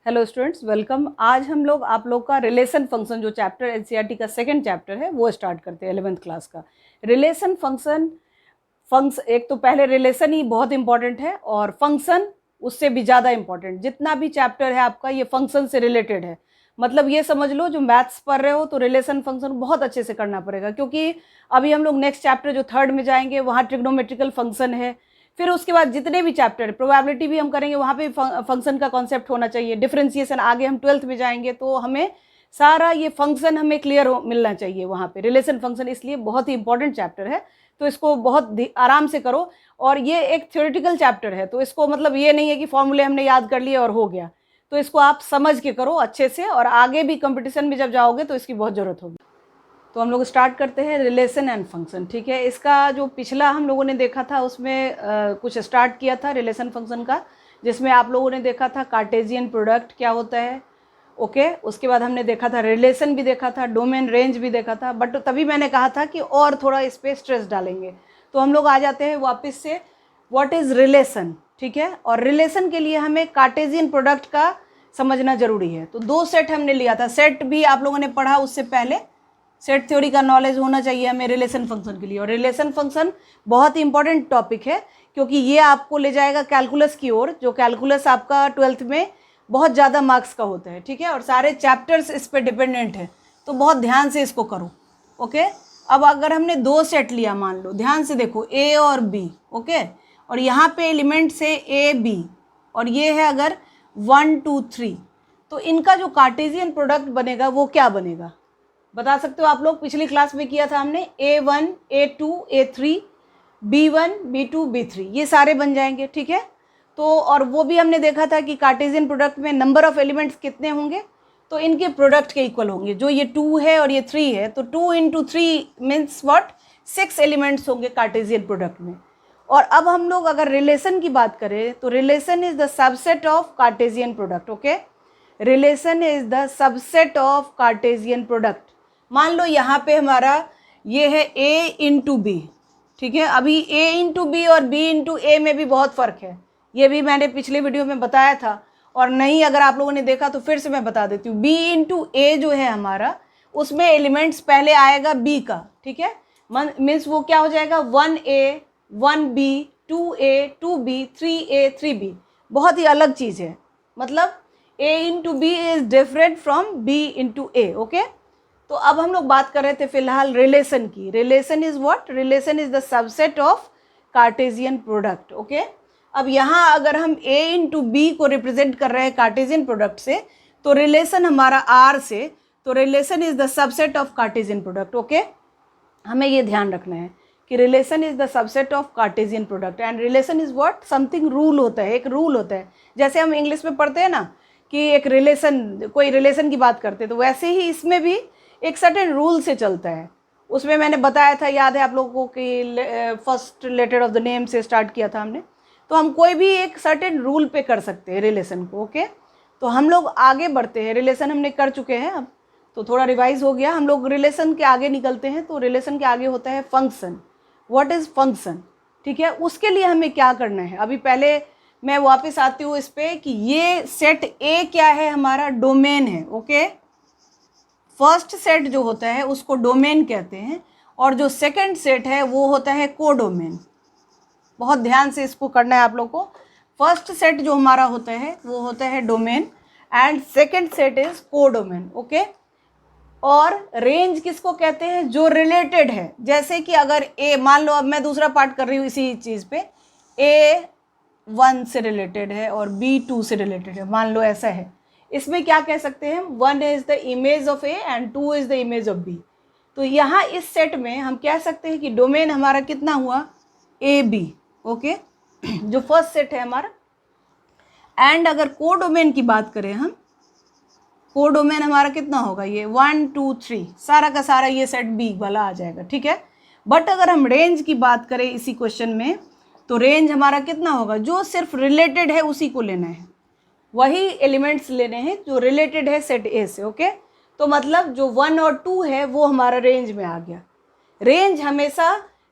Hello students, welcome. आज हम लोग आप लोग का रिलेशन फंक्शन जो चैप्टर एनसीईआरटी का सेकंड चैप्टर है वो स्टार्ट करते हैं 11th क्लास का। रिलेशन फंक्शन एक तो पहले रिलेशन ही बहुत इंपॉर्टेंट है और फंक्शन उससे भी ज़्यादा इंपॉर्टेंट। जितना भी चैप्टर है आपका ये फंक्शन से रिलेटेड है। मतलब ये समझ लो जो मैथ्स पढ़ रहे हो तो रिलेशन फंक्शन बहुत अच्छे से करना पड़ेगा, क्योंकि अभी हम लोग नेक्स्ट चैप्टर जो थर्ड में जाएंगे वहाँ ट्रिग्नोमेट्रिकल फंक्शन है। फिर उसके बाद जितने भी चैप्टर है, प्रोबेबिलिटी भी हम करेंगे, वहाँ पे फंक्शन का कॉन्सेप्ट होना चाहिए। डिफरेंशिएशन आगे हम 12th में जाएंगे तो हमें सारा ये फंक्शन हमें क्लियर मिलना चाहिए वहाँ पे। रिलेशन फंक्शन इसलिए बहुत ही इंपॉर्टेंट चैप्टर है, तो इसको बहुत आराम से करो। और ये एक थ्योरेटिकल चैप्टर है, तो इसको मतलब ये नहीं है कि फॉर्मूले हमने याद कर लिए और हो गया। तो इसको आप समझ के करो अच्छे से, और आगे भी कंपटीशन में जब जाओगे तो इसकी बहुत ज़रूरत होगी। तो हम लोग स्टार्ट करते हैं रिलेशन एंड फंक्शन। ठीक है, इसका जो पिछला हम लोगों ने देखा था उसमें कुछ स्टार्ट किया था रिलेशन फंक्शन का, जिसमें आप लोगों ने देखा था कार्टेशियन प्रोडक्ट क्या होता है। ओके, उसके बाद हमने देखा था रिलेशन भी देखा था, डोमेन रेंज भी देखा था, बट तभी मैंने कहा था कि और थोड़ा इस पर स्ट्रेस डालेंगे। तो हम लोग आ जाते हैं वापस से व्हाट इज़ रिलेशन। ठीक है, और रिलेशन के लिए हमें कार्टेशियन प्रोडक्ट का समझना जरूरी है। तो दो सेट हमने लिया था, सेट भी आप लोगों ने पढ़ा उससे पहले। सेट थ्योरी का नॉलेज होना चाहिए हमें रिलेशन फंक्शन के लिए, और रिलेशन फंक्शन बहुत ही इंपॉर्टेंट टॉपिक है, क्योंकि ये आपको ले जाएगा कैलकुलस की ओर, जो कैलकुलस आपका 12th में बहुत ज़्यादा मार्क्स का होता है। ठीक है, और सारे चैप्टर्स इस पर डिपेंडेंट है, तो बहुत ध्यान से इसको करो। ओके, अब अगर हमने दो सेट लिया, मान लो ध्यान से देखो ए और बी। ओके, और यहाँ पे एलिमेंट्स है ए बी, और ये है अगर 1 2 3, तो इनका जो कार्टेशियन प्रोडक्ट बनेगा वो क्या बनेगा बता सकते हो आप लोग? पिछली क्लास में किया था हमने A1 A2 A3 B1 B2 B3, ये सारे बन जाएंगे। ठीक है, तो और वो भी हमने देखा था कि कार्टेशियन प्रोडक्ट में नंबर ऑफ एलिमेंट्स कितने होंगे, तो इनके प्रोडक्ट के इक्वल होंगे। जो ये 2 है और ये 3 है, तो 2 × 3 मीन्स व्हाट, 6 एलिमेंट्स होंगे कार्टेशियन प्रोडक्ट में। और अब हम लोग अगर रिलेशन की बात करें तो relation is the subset of Cartesian product. Okay, relation is the subset of Cartesian product. मान लो यहाँ पे हमारा ये है a × b। ठीक है, अभी a × b और b × a में भी बहुत फ़र्क है, ये भी मैंने पिछले वीडियो में बताया था, और नहीं अगर आप लोगों ने देखा तो फिर से मैं बता देती हूँ। b × a जो है हमारा, उसमें एलिमेंट्स पहले आएगा b का। ठीक है, मीन्स वो क्या हो जाएगा 1a 1b 2a 2b 3a 3b, बहुत ही अलग चीज़ है। मतलब a × b is different from b × a। Okay, तो अब हम लोग बात कर रहे थे फिलहाल रिलेशन की। Relation is what, relation is the subset of Cartesian product. Okay, अब यहाँ अगर हम a × b को रिप्रेजेंट कर रहे हैं कार्टेशियन प्रोडक्ट से, तो रिलेशन हमारा r से, तो relation is the subset of Cartesian product. Okay, हमें ये ध्यान रखना है कि relation is the subset of Cartesian product, and relation is what, something rule होता है, एक रूल होता है। जैसे हम इंग्लिश में पढ़ते हैं ना कि एक रिलेशन, कोई रिलेशन की बात करते हैं, तो वैसे ही इसमें भी एक सर्टेन रूल से चलता है। उसमें मैंने बताया था, याद है आप लोगों को, कि first letter of the name से स्टार्ट किया था हमने। तो हम कोई भी एक सर्टेन रूल पे कर सकते हैं रिलेशन को। ओके, तो हम लोग आगे बढ़ते हैं। रिलेशन हमने कर चुके हैं, अब तो थोड़ा रिवाइज हो गया। हम लोग रिलेशन के आगे निकलते हैं, तो रिलेशन के आगे होता है फंक्शन। What is function? ठीक है, उसके लिए हमें क्या करना है, अभी पहले मैं वापस आती हूँ इस पर कि ये सेट ए क्या है, हमारा डोमेन है। ओके, फर्स्ट सेट जो होता है उसको डोमेन कहते हैं, और जो सेकंड सेट है वो होता है कोडोमेन। बहुत ध्यान से इसको करना है आप लोग को। फर्स्ट सेट जो हमारा होता है वो होता है domain, and second set is codomain. Okay, और रेंज किसको कहते हैं? जो रिलेटेड है। जैसे कि अगर ए, मान लो अब मैं दूसरा पार्ट कर रही हूँ इसी चीज़ पे, A1 से रिलेटेड है और B2 से रिलेटेड है, मान लो ऐसा है। इसमें क्या कह सकते हैं, 1 is the image of A and 2 is the image of B. तो यहाँ इस सेट में हम कह सकते हैं कि डोमेन हमारा कितना हुआ, AB। ओके, जो फर्स्ट सेट है हमारा। एंड अगर कोडोमेन की बात करें हम, कोडोमेन हमारा कितना होगा, ये 1 2 3, सारा का सारा ये सेट B वाला आ जाएगा। ठीक है, बट अगर हम रेंज की बात करें इसी क्वेश्चन में, तो रेंज हमारा कितना होगा, जो सिर्फ रिलेटेड है उसी को लेना है, वही एलिमेंट्स लेने हैं जो रिलेटेड है सेट ए से। ओके, तो मतलब जो 1 और 2 है वो हमारा रेंज में आ गया। रेंज हमेशा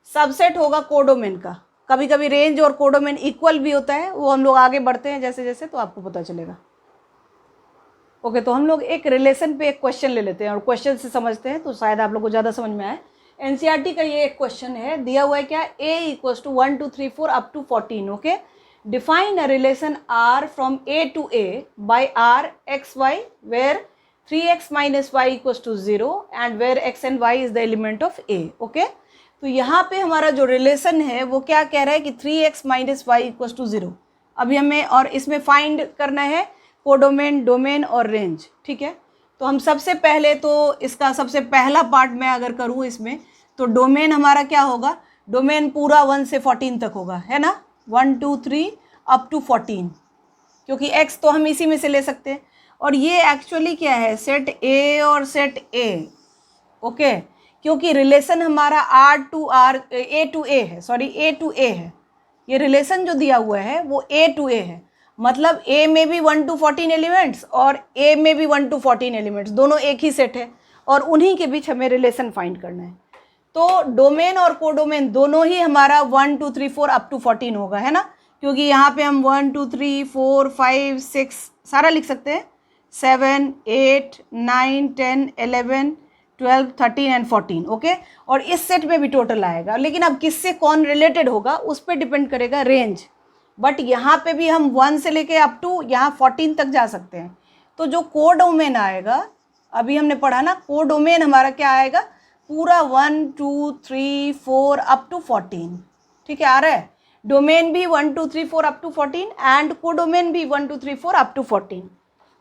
सबसेट होगा कोडोमेन का। कभी कभी रेंज और कोडोमेन इक्वल भी होता है, वो हम लोग आगे बढ़ते हैं जैसे जैसे, तो आपको पता चलेगा। ओके, तो हम लोग एक रिलेशन पे एक क्वेश्चन ले लेते हैं और क्वेश्चन से समझते हैं, तो शायद आप लोग को ज़्यादा समझ में आए। एनसीईआरटी का ये एक क्वेश्चन है, दिया हुआ है क्या, a equals to 1 2 3 4 up to 14। Okay, define a relation r from a to a by r x y where 3x minus Y equals to 0 and where x and y is the element of a। Okay, तो यहाँ पे हमारा जो relation है वो क्या कह रहा है कि 3x minus Y equals to 0। अभी हमें और इसमें फाइंड करना है कोडोमेन, डोमेन और रेंज। ठीक है, तो हम सबसे पहले तो इसका सबसे पहला पार्ट मैं अगर करूँ इसमें, तो डोमेन हमारा क्या होगा, डोमेन पूरा 1 से 14 तक होगा, है ना, 1 2 3 अप टू 14, क्योंकि x तो हम इसी में से ले सकते हैं। और ये एक्चुअली क्या है, सेट A और सेट A। ओके, क्योंकि रिलेशन हमारा R to R, A to A है, सॉरी A टू A है। ये रिलेशन जो दिया हुआ है वो A टू A है, मतलब A में भी 1 to 14 एलिमेंट्स और A में भी 1 to 14 एलिमेंट्स, दोनों एक ही सेट है और उन्हीं के बीच हमें रिलेशन फाइंड करना है। तो डोमेन और कोडोमेन दोनों ही हमारा 1 2 3 4 अप टू 14 होगा, है ना, क्योंकि यहाँ पे हम 1 2 3 4 5 6 सारा लिख सकते हैं, 7 8 9 10 11 12 13 एंड 14। ओके, और इस सेट में भी टोटल आएगा, लेकिन अब किससे कौन रिलेटेड होगा उस पर डिपेंड करेगा रेंज। बट यहाँ पे भी हम 1 से लेके अप टू यहाँ 14 तक जा सकते हैं। तो जो कोडोमेन आएगा, अभी हमने पढ़ा ना, कोडोमेन हमारा क्या आएगा, पूरा 1 2 3 4 अप टू 14। ठीक है, आ रहा है, डोमेन भी 1 2 3 4 अप टू 14 एंड कोडोमेन भी 1 2 3 4 अप टू 14।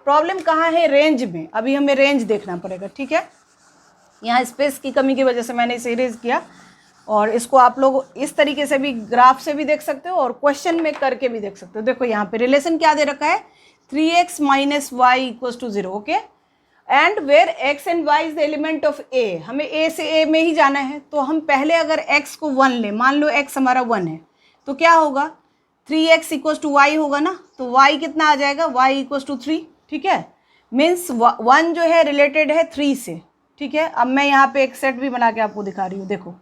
प्रॉब्लम कहाँ है, रेंज में। अभी हमें रेंज देखना पड़ेगा। ठीक है, यहाँ स्पेस की कमी की वजह से मैंने इसे इरेज किया, और इसको आप लोग इस तरीके से भी ग्राफ से भी देख सकते हो और क्वेश्चन में करके भी देख सकते हो। देखो यहाँ पे रिलेशन क्या दे रखा है, 3x minus Y equals to 0। Okay, and where x and y is the element of a, हमें a से a में ही जाना है। तो हम पहले अगर x को 1 ले, मान लो x हमारा 1 है, तो क्या होगा, 3x इक्वल्स टू y होगा ना, तो y कितना आ जाएगा, y इक्वल्स टू 3। ठीक है, मीन्स 1 जो है रिलेटेड है 3 से। ठीक है, अब मैं यहाँ पे एक सेट भी बना के आपको दिखा रही हूँ। देखो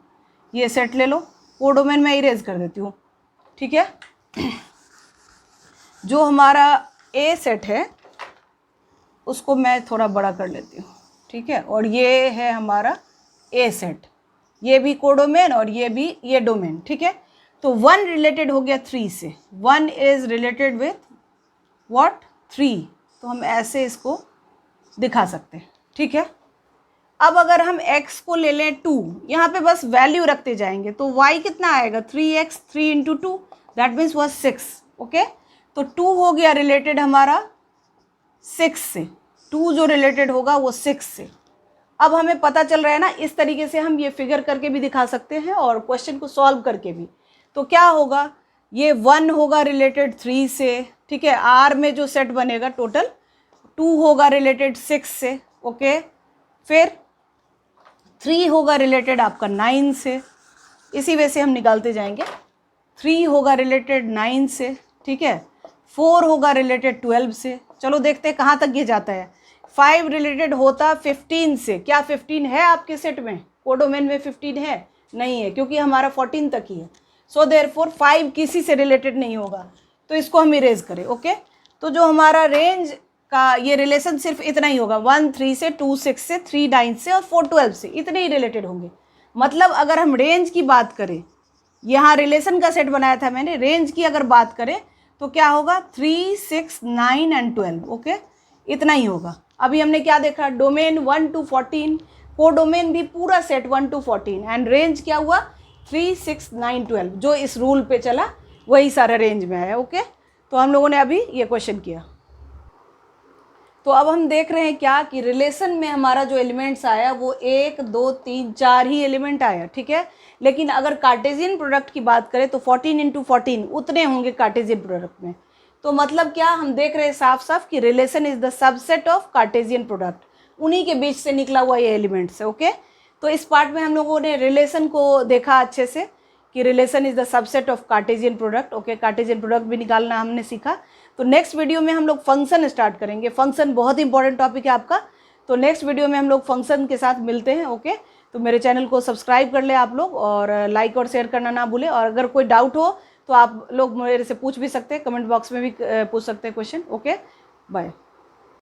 ये सेट ले लो, कोडोमेन में इरेज कर देती हूँ। ठीक है, जो हमारा A सेट है उसको मैं थोड़ा बड़ा कर लेती हूँ। ठीक है, और ये है हमारा A सेट, ये भी कोडोमेन और ये भी ये डोमेन। ठीक है, तो 1 रिलेटेड हो गया 3 से, 1 इज रिलेटेड विथ व्हाट, 3। तो हम ऐसे इसको दिखा सकते हैं। ठीक है, अब अगर हम x को ले लें 2, यहाँ पे बस वैल्यू रखते जाएंगे, तो y कितना आएगा, 3x, 3 into 2 that means was 6। Okay, तो 2 हो गया रिलेटेड हमारा 6 से, 2 जो रिलेटेड होगा वो 6 से। अब हमें पता चल रहा है ना, इस तरीके से हम ये फिगर करके भी दिखा सकते हैं और क्वेश्चन को सॉल्व करके भी। तो क्या होगा, ये 1 होगा रिलेटेड 3 से। ठीक है, R में जो सेट बनेगा टोटल 2 होगा रिलेटेड 6 से। ओके, फिर 3 होगा रिलेटेड आपका 9 से, इसी वजह से हम निकालते जाएंगे। 3 होगा रिलेटेड 9 से। ठीक है, 4 होगा रिलेटेड 12 से। चलो देखते हैं कहाँ तक ये जाता है। 5 रिलेटेड होता 15 से। क्या 15 है आपके सेट में, कोडोमेन में 15 है? नहीं है, क्योंकि हमारा 14 तक ही है। सो देयरफॉर 5 किसी से रिलेटेड नहीं होगा, तो इसको हम इरेज करें। ओके, तो जो हमारा रेंज का ये रिलेशन सिर्फ इतना ही होगा, 1 3 से, 2 6 से, 3 9 से और 4 12 से, इतने ही रिलेटेड होंगे। मतलब अगर हम रेंज की बात करें, यहाँ रिलेशन का सेट बनाया था मैंने, रेंज की अगर बात करें तो क्या होगा, 3 6 9 एंड 12। ओके, इतना ही होगा। अभी हमने क्या देखा, डोमेन 1 to 14, कोडोमेन भी पूरा सेट 1 to 14 एंड रेंज क्या हुआ, 3 6 9 12। जो इस रूल पे चला वही सारा रेंज में आया। ओके, तो हम लोगों ने अभी ये क्वेश्चन किया। तो अब हम देख रहे हैं क्या कि रिलेशन में हमारा जो एलिमेंट्स आया वो 1 2 3 4 ही एलिमेंट आया। ठीक है, लेकिन अगर कार्टेशियन प्रोडक्ट की बात करें तो 14 इंटू 14 उतने होंगे कार्टेशियन प्रोडक्ट में। तो मतलब क्या, हम देख रहे हैं साफ साफ कि relation is the subset of Cartesian product, उन्हीं के बीच से निकला हुआ ये एलिमेंट्स है। ओके, तो इस पार्ट में हम लोगों ने रिलेशन को देखा अच्छे से कि relation is the subset of Cartesian product. Okay, Cartesian product भी निकालना हमने सीखा। तो नेक्स्ट वीडियो में हम लोग फंक्शन स्टार्ट करेंगे। फंक्शन बहुत इंपॉर्टेंट टॉपिक है आपका, तो नेक्स्ट वीडियो में हम लोग फंक्शन के साथ मिलते हैं। ओके, तो मेरे चैनल को सब्सक्राइब कर ले आप लोग और लाइक और शेयर करना ना भूलें। और अगर कोई डाउट हो तो आप लोग मेरे से पूछ भी सकते हैं, कमेंट बॉक्स में भी पूछ सकते हैं क्वेश्चन। Okay, bye.